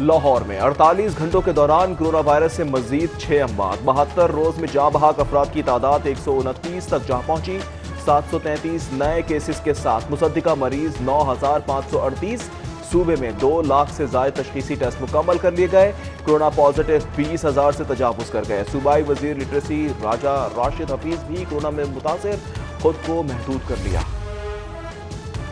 लाहौर में 48 घंटों के दौरान कोरोना वायरस से मजीद 6 अमवात। 72 रोज में जाँ बहक अफराद की तादाद 129 तक जा पहुंची। 733 नए केसेस के साथ मुसद्दिका मरीज 9,538। सूबे में 2 लाख से ज्यादा तशखीसी टेस्ट मुकम्मल कर लिए गए। कोरोना पॉजिटिव 20,000 से तजावुज कर गए। सूबाई वजीर लिटरेसी राजा राशिद हफीज भी कोरोना में मुतासिर, खुद को महदूद कर लिया।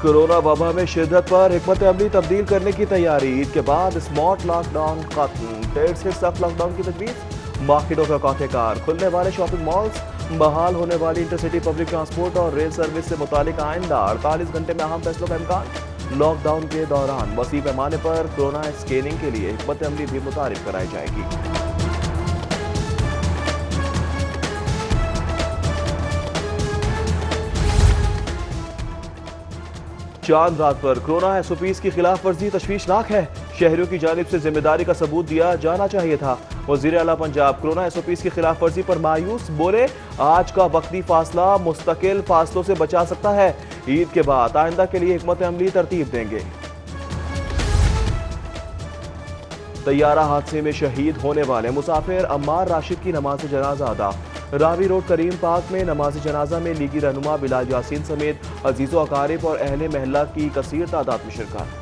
कोरोना वबा में शिद्दत पर हिकमत अमली तब्दील करने की तैयारी। ईद के बाद स्मार्ट लॉकडाउन खत्म, फिर से सख्त लॉकडाउन की तजवीज़। मार्केटों का काटेकार, खुलने वाले शॉपिंग मॉल्स, बहाल होने वाली इंटरसिटी पब्लिक ट्रांसपोर्ट और रेल सर्विस से मुतालिक आइंदा 48 घंटे में अहम फैसलों का इम्कान। लॉकडाउन के दौरान वसी पैमाने पर कोरोना स्कैनिंग के लिए हिकमत अमली भी मुतारिफ कराई जाएगी। चांद रात पर कोरोना एसओपीज की खिलाफ वर्जी तशवीशनाक है। शहरियों की जानिब से जिम्मेदारी का सबूत दिया जाना चाहिए था। वजीर आला पंजाब कोरोना एसओपीज की खिलाफ वर्जी पर मायूस, बोले आज का वक्ती फासला मुस्तकिल फासलों से बचा सकता है। ईद के बाद आइंदा के लिए हिकमत अमली तरतीब देंगे। तैयारा हादसे में शहीद होने वाले मुसाफिर अम्मार राशिद की नमाज जनाजा अदा। रावी रोड करीम पार्क में नमाज जनाजा में लीगी रहनुमा बिलाल यासीन समेत अजीज़ो अकारिब और अहले महल्ला की कसीर तादाद में शिरकत।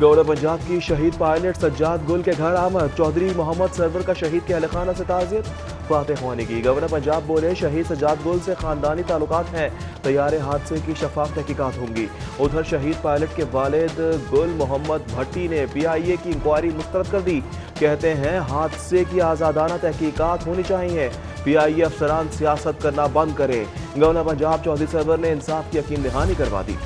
गवर्नर पंजाब की शहीद पायलट सज्जाद गुल के घर आमद। चौधरी मोहम्मद सरवर का शहीद के अहल खाना से ताज़ियत। फातह ख्वानी की। गवर्नर पंजाब बोले शहीद सज्जाद गुल से खानदानी ताल्लुकात हैं, तैयारे हादसे की शफाफ तहकीकात होंगी। उधर शहीद पायलट के वालिद गुल मोहम्मद भट्टी ने PIA की इंक्वायरी मुस्तरद कर दी। कहते हैं हादसे की आज़ादाना तहकीकात होनी चाहिए। PIA अफसरान सियासत करना बंद करें। गवर्नर पंजाब चौधरी सरवर ने इंसाफ की यकीन दहानी करवा दी।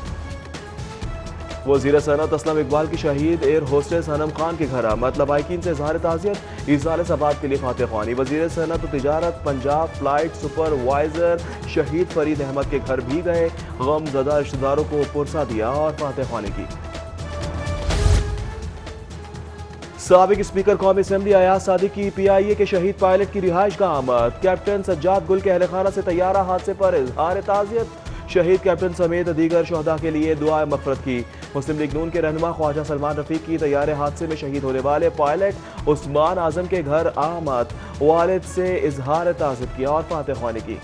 वज़ीर सनत असलम इकबाल की शहीद एयर होस्टेस सनम खान के घर आमद। लबाइकीन से इज़हार ताज़ियत। इज़ाले सबात के लिए फातह ख्वानी। वज़ीर सनत तिजारत पंजाब फ्लाइट सुपरवाइजर शहीद फरीद अहमद के घर भी गए। गमज़दा रिश्तेदारों को पुरसा दिया और फातह ख्वानी की। साबिक स्पीकर कौमी असम्बली अयाज सादिक की PIA के शहीद पायलट की रिहाइश का आमद। कैप्टन सज्जाद गुल के अहल खाना से तैयारा हादसे पर इज़हार ताज़ियत। शहीद कैप्टन समेत दीगर शहदा के लिए दुआ मग़फ़िरत की। मुस्लिम लीग नून के रहनुमा ख्वाजा सलमान रफीक की तैयारे हादसे में शहीद होने वाले पायलट उस्मान आजम के घर आमद। वालिद से इजहार ताज़ियत किया और फातह ख्वानी की।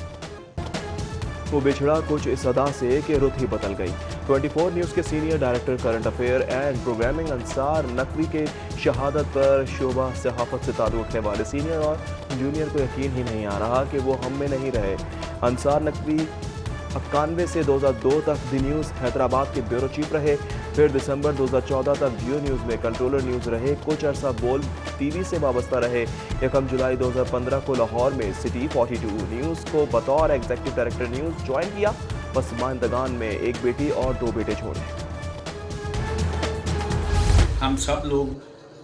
वो बिछड़ा कुछ इस अदा से कि रुत ही बदल गई। 24 न्यूज़ के senior director current affair and programming Ansar Naqvi के शहादत पर शोबा सहाफ़त से ताल्लुक़ रखने वाले सीनियर और जूनियर को यकीन ही नहीं आ रहा कि वो हम में नहीं रहे। अंसार नकवी 91 से 2002 तक दी न्यूज़ हैदराबाद के ब्यूरो चीफ रहे। फिर दिसंबर 2014 तक जियो न्यूज़ में कंट्रोलर न्यूज़ रहे। कुछ अरसा बोल TV से वाबस्ता रहे। 1 जुलाई 2015 को लाहौर में सिटी 42 न्यूज़ को बतौर एग्जीक्यूटिव डायरेक्टर न्यूज़ ज्वाइन किया। पसमानदगान में एक बेटी और 2 बेटे छोड़े। हम सब लोग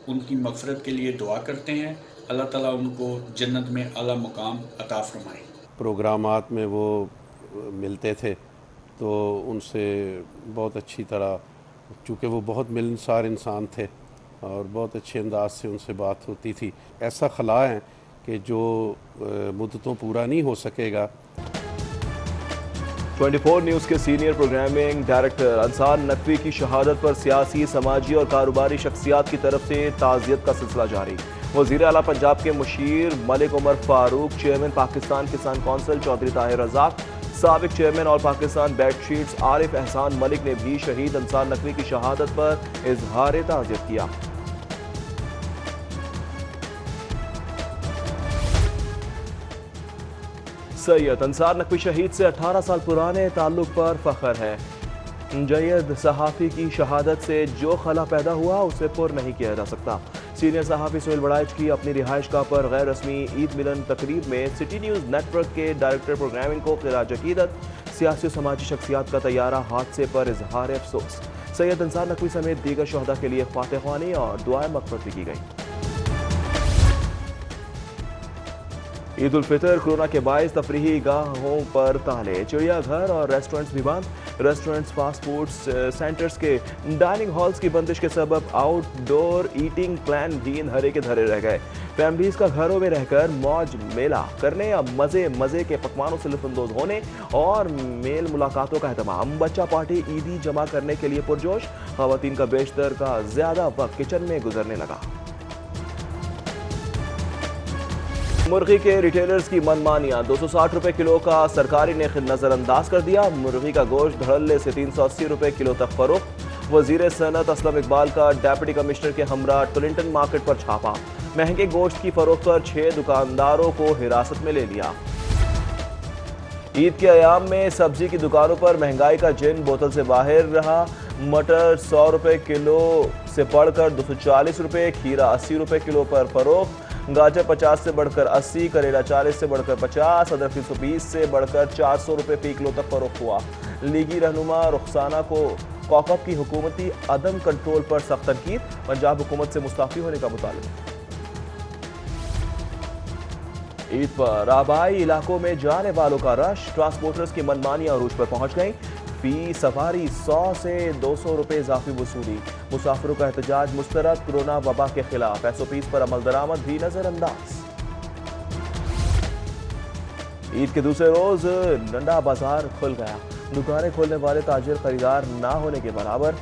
उनकी मग़फ़िरत के लिए दुआ करते हैं। अल्लाह ताला उनको जन्नत में आला मुकाम अता फरमाए। प्रोग्रामात में वो मिलते थे तो उनसे बहुत अच्छी तरह, चूँकि वो बहुत मिलनसार इंसान थे और बहुत अच्छे अंदाज से उनसे बात होती थी। ऐसा खला है कि जो मुद्दतों पूरा नहीं हो सकेगा। 24 न्यूज़ के senior programming director Ansar Naqvi की शहादत पर सियासी, समाजी और कारोबारी शख्सियात की तरफ से ताज़ियत का सिलसिला जारी। वज़ीर आला पंजाब के मुशीर मलिक उमर फारूक, चेयरमैन पाकिस्तान किसान कौंसिल चौधरी ताहिर रज़ाक, साबिक चेयरमैन और पाकिस्तान बेडशीट्स आरिफ एहसान मलिक ने भी शहीद अंसार नकवी की शहादत पर इजहार ताज़ियत किया। सैयद अंसार नकवी शहीद से 18 साल पुराने ताल्लुक पर फख्र है। जयद सहाफ़ी की शहादत से जो खला पैदा हुआ उसे पुर नहीं किया जा सकता। सीनियर सहाफ़ी सोहेल बड़ाइच की अपनी रिहाइश गाह पर गैर रस्मी ईद मिलन तकरीब में सिटी न्यूज़ नेटवर्क के डायरेक्टर प्रोग्रामिंग को खिराज अकीदत। सियासी और समाजी शख्सियात का तैयारा हादसे पर इजहार अफसोस। सैयद अंसार नकवी समेत दीगर शहदा के लिए फातह ख्वानी और दुआए मग़फ़िरत भी की गई। ईद उल फितर कोरोना के बायस तफरीही गाहों पर ताले, चिड़ियाघर और रेस्टोरेंट्स भी बंद। रेस्टोरेंट्स, फास्ट फूड सेंटर्स के डाइनिंग हॉल्स की बंदिश के सबब आउटडोर ईटिंग प्लान भी धरे के धरे रह गए। फैमिलीज का घरों में रहकर मौज मेला करने या मजे के पकवानों से लुत्फानंदोज होने और मेल मुलाकातों का एहतमाम। बच्चा पार्टी ईदी जमा करने के लिए पुरजोश। खवातीन का बेशतर का ज्यादा वक्त किचन में गुजरने लगा। मुर्गी के रिटेलर्स की मनमानियां। 260 रुपए किलो का सरकारी ने नजरअंदाज कर दिया। मुर्गी का गोश्त धड़ल्ले से 380 रुपए किलो तक फरोख्त। वजीर सनत असलम इकबाल का डेप्यूटी कमिश्नर के हमरा टोलिंटन मार्केट पर छापा। महंगे गोश्त की फरोख्त पर 6 दुकानदारों को हिरासत में ले लिया। ईद के अयाम में सब्जी की दुकानों पर महंगाई का जिन बोतल से बाहर रहा। मटर 100 रुपए किलो से बढ़कर 240 रुपए, खीरा 80 रुपए किलो पर फरोख्त। गाजर 50 से बढ़कर 80, करेला 40 से बढ़कर 50, अदरक 320 से बढ़कर 400 रुपए फी किलो तक फरोख्त हुआ। लीगी रहनुमा रुखसाना को कौकब की हुकूमती अदम कंट्रोल पर सख्त तनकीद। पंजाब हुकूमत से मुस्ताफी होने का मुतालिबा। ईद पर आबाई इलाकों में जाने वालों का रश। ट्रांसपोर्टर्स की मनमानी अरूज पर पहुंच गई। फी सवारी 100 से 200 रुपए इजाफी वसूली। मुसाफिरों का एहतजाज मुस्तरद। कोरोना वबा के खिलाफ SOPs पर अमल दरामद भी नजरअंदाज। ईद के दूसरे रोज नंडा बाजार खुल गया। दुकानें खोलने वाले ताजिर खरीदार ना होने के बराबर।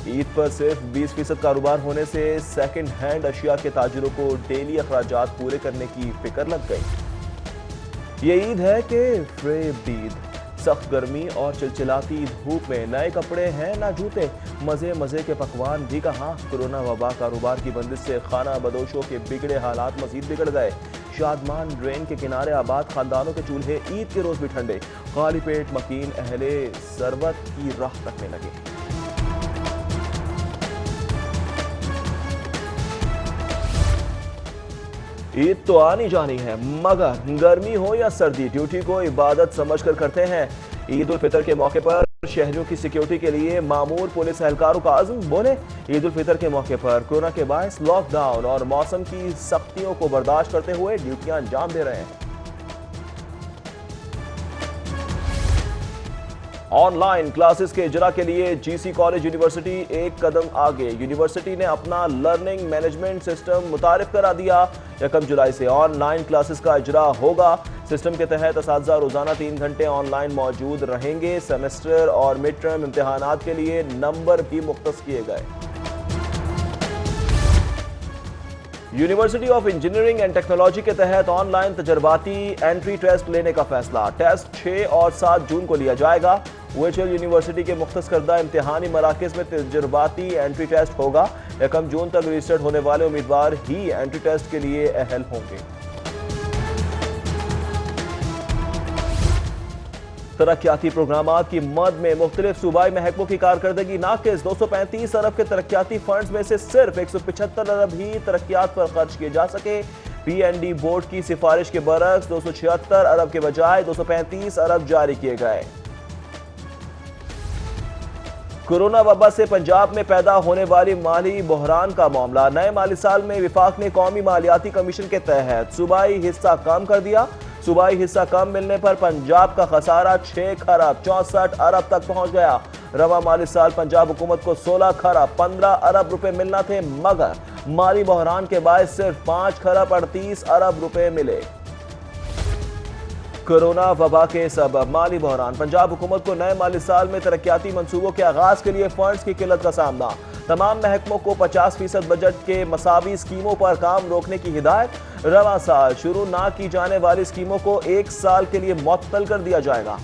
ईद पर सिर्फ 20% कारोबार होने से सेकंड हैंड अशिया के ताजिरों को डेली अखराजात पूरे करने की फिक्र लग गई। ये ईद है कि फ्रेब ईद। सख्त गर्मी और चिलचिलाती धूप में नए कपड़े हैं ना जूते। मजे के पकवान भी कहाँ। कोरोना वबा कारोबार की बंदिश से खाना बदोशों के बिगड़े हालात मजीद बिगड़ गए। शादमान ड्रेन के किनारे आबाद खानदानों के चूल्हे ईद के रोज भी ठंडे। खाली पेट मकीन अहले सरबत की राह तकने लगे। ईद तो आनी जानी है, मगर गर्मी हो या सर्दी ड्यूटी को इबादत समझकर करते हैं। ईद उल फितर के मौके पर शहरियों की सिक्योरिटी के लिए मामूर पुलिस एहलकारों का आज़म। बोले, ईद उल फितर के मौके पर कोरोना के बायस लॉकडाउन और मौसम की सख्तियों को बर्दाश्त करते हुए ड्यूटियां अंजाम दे रहे हैं। ऑनलाइन क्लासेस के इजरा के लिए GC कॉलेज यूनिवर्सिटी एक कदम आगे। यूनिवर्सिटी ने अपना लर्निंग मैनेजमेंट सिस्टम मुतारिफ करा दिया। 1 जुलाई से ऑनलाइन क्लासेस का इजरा होगा। सिस्टम के तहत असातिज़ा रोजाना 3 घंटे ऑनलाइन मौजूद रहेंगे। सेमेस्टर और मिड टर्म इम्तिहानात के लिए नंबर भी मुख्तस किए गए। University of engineering and technology के तहत ऑनलाइन तजर्बाती एंट्री टेस्ट लेने का फैसला। टेस्ट 6 और 7 जून को लिया जाएगा। वर्चुअल यूनिवर्सिटी के मुख्तस करदा इम्तिहानी मराकज़ में तजर्बाती एंट्री टेस्ट होगा। 1 जून तक रजिस्टर्ड होने वाले उम्मीदवार ही एंट्री टेस्ट के लिए अहल होंगे। तरक्याती प्रोग्रामात की मद में मुख्तलिफ सूबाई महकमों की कारकर्दगी नाकिस। 235 अरब के तरक्याती फंड्स में से सिर्फ 175 अरब ही तरक्यात पर खर्च किए जा सके। PND बोर्ड की सिफारिश के बरक्स 276 अरब के बजाय 235 अरब जारी किए गए। कोरोना वबा से पंजाब में पैदा होने वाली माली बहरान का मामला। नए माली साल में विफाक ने कौमी मालियाती कमीशन के तहत सूबाई हिस्सा कम कर दिया। सूबाई हिस्सा कम मिलने पर पंजाब का खसारा 6 खरब 64 अरब तक पहुंच गया। रवा माली साल पंजाब हुकूमत को 16 खरब 15 अरब रुपए मिलना थे, मगर माली बहरान के बाद सिर्फ 5 खरब 38 अरब रुपए मिले। कोरोना वबा के सबब माली बहरान। पंजाब हुकूमत को नए माली साल में तरक्याती मंसूबों के आगाज के लिए फंड्स की किल्लत का सामना। तमाम महकमों को 50% बजट के मसावी स्कीमों पर काम रोकने की हिदायत। रवा साल शुरू ना की जाने वाली स्कीमों को 1 साल के लिए मुअत्तल कर दिया जाएगा।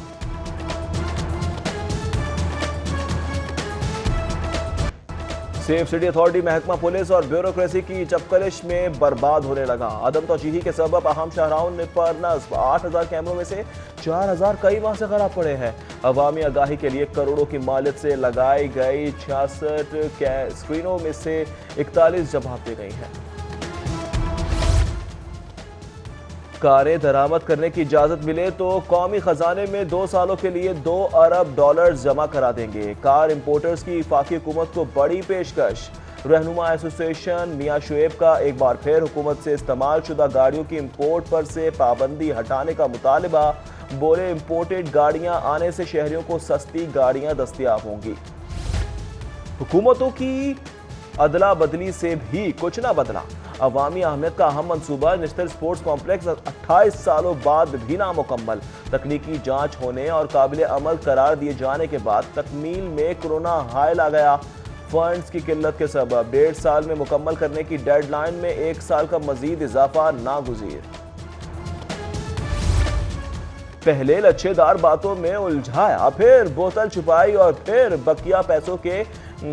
सेफ सिटी अथॉरिटी महकमा पुलिस और ब्यूरोक्रेसी की चपकलिश में बर्बाद होने लगा। अदम तौजीही के सबब अहम शाहराहों पर नस्ब 8000 कैमरों में से 4000 कई माह से खराब पड़े हैं। अवामी आगाही के लिए करोड़ों की मालियत से लगाई गई 66 स्क्रीनों में से 41 जवाब दी गई हैं। कारें दरामद करने की इजाजत मिले तो कौमी खजाने में 2 सालों के लिए $2 अरब जमा करा देंगे। कार इंपोर्टर्स की वफाकी हुकूमत को बड़ी पेशकश। रहनुमा एसोसिएशन मियां शुएब का एक बार फिर हुकूमत से इस्तेमाल शुदा गाड़ियों की इंपोर्ट पर से पाबंदी हटाने का मुतालबा। बोले इंपोर्टेड गाड़ियां आने से शहरियों को सस्ती गाड़ियां दस्तयाब होंगी। हुकूमतों की अदला बदली से भी कुछ ना बदला। अवामी अहमियत का अहम मंसूबा नेशनल स्पोर्ट्स कॉम्प्लेक्स 28 सालों बाद भी नामुकम्मल। तकनीकी जांच होने और काबिल अमल करार दिए जाने के बाद तकमील में कोरोना हायल आ गया। फंड्स की किल्लत के सबब 1.5 साल में मुकम्मल करने की डेडलाइन में 1 साल का मजीद इजाफा नागुज़ीर। पहले लच्छेदार बातों में उलझाया, फिर बोतल छुपाई और फिर बकिया पैसों के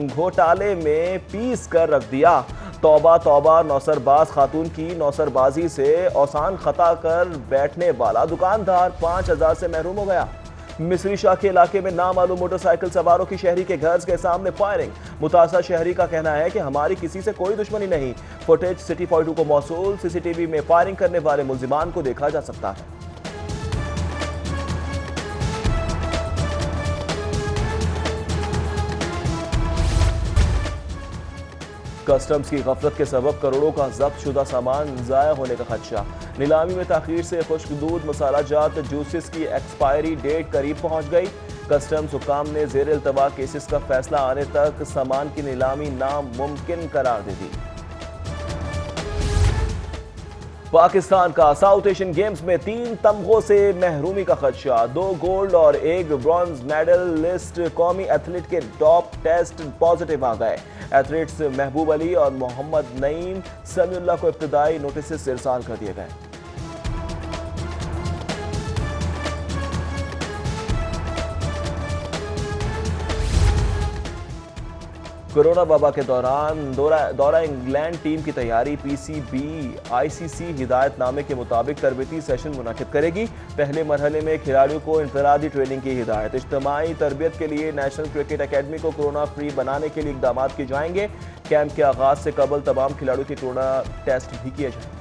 घोटाले में पीस कर रख दिया। तौबा तौबा, नौसरबाज खातून की नौसरबाजी से औसान खता कर बैठने वाला दुकानदार 5,000 से महरूम हो गया। मिस्री शाह के इलाके में नामालूम मोटरसाइकिल सवारों की शहरी के घर के सामने फायरिंग। मुतासर शहरी का कहना है कि हमारी किसी से कोई दुश्मनी नहीं। फुटेज सिटी 42 को मौसूल। सीसीटीवी में फायरिंग करने वाले मुल्जिमान को देखा जा सकता है। कस्टम्स की गफलत के सबब करोड़ों का जब्त शुदा सामान जाया होने का खदशा। नीलामी में ताखीर से खुश्क दूध, मसाला जात, जूसेस की एक्सपायरी डेट करीब पहुंच गई। कस्टम्स हुकाम ने ज़ेर इल्तवा केसेस का फैसला आने तक सामान की नीलामी नामुमकिन करार दे दी। पाकिस्तान का साउथ एशियन गेम्स में 3 तमगों से महरूमी का खदशा। 2 गोल्ड और 1 ब्रॉन्ज मेडल लिस्ट कौमी एथलीट के टॉप टेस्ट पॉजिटिव आ गए। एथलीट्स महबूब अली और मोहम्मद नईम समीउल्लाह को इब्तदाई नोटिस से इरसाल कर दिए गए। कोरोना वबा के दौरान दौरा इंग्लैंड टीम की तैयारी। पीसीबी आईसीसी हिदायतनामे के मुताबिक तरबियती सेशन मुनाकिद करेगी। पहले मरहले में खिलाड़ियों को इंफरादी ट्रेनिंग की हिदायत। इज्तिमाई तरबियत के लिए नेशनल क्रिकेट अकेडमी को कोरोना फ्री बनाने के लिए इकदाम किए जाएंगे। कैंप के आगाज से कबल तमाम खिलाड़ियों के कोरोना टेस्ट भी किए जाएंगे।